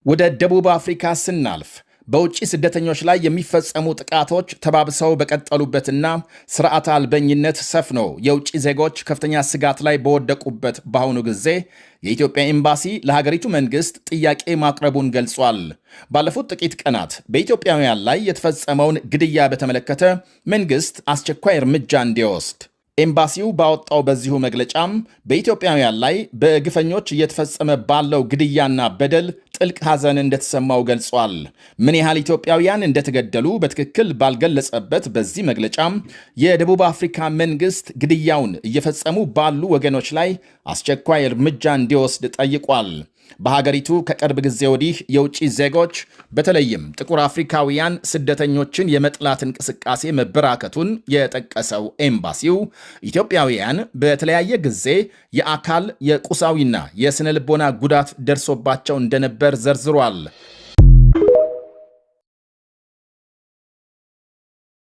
ወደ ደቡብ አፍሪካ ስናልፍ በውጭ ስደተኞች ላይ የሚፈጸሙ ጥቃቶች ተባብሰው በቀጠሉበትና ስርዓት አልበኝነት ሰፍኖ የውጭ ዜጎች ከፍተኛ ስጋት ላይ በወደቁበት በአሁኑ ጊዜ የኢትዮጵያ ኤምባሲ ለሀገሪቱ መንግስት ጥያቄ ማቅረቡን ገልጿል። ባለፉት ጥቂት ቀናት በኢትዮጵያውያን ላይ የተፈጸመውን ግድያ በተመለከተ መንግስት አስቸኳይ እርምጃ እንዲወስድ ኤምባሲው ባወጣው በዚሁ መግለጫም በኢትዮጵያውያን ላይ በግፈኞች እየተፈጸመ ባለው ግድያና በደል ጥልቅ ሐዘን እንደተሰማው ገልጿል። ምን ያህል ኢትዮጵያውያን እንደተገደሉ በትክክል ባልገለጸበት በዚህ መግለጫም የደቡብ አፍሪካ መንግስት ግድያውን እየፈጸሙ ባሉ ወገኖች ላይ አስቸኳይ እርምጃ እንዲወስድ ጠይቋል። በሀገሪቱ ከቅርብ ጊዜ ወዲህ የውጭ ዜጎች በተለይም ጥቁር አፍሪካውያን ስደተኞችን የመጥላት እንቅስቃሴ መበራከቱን የጠቀሰው ኤምባሲው ኢትዮጵያውያን በተለያየ ጊዜ የአካል የቁሳዊና የስነ ልቦና ጉዳት ደርሶባቸው እንደነበር ዘርዝሯል።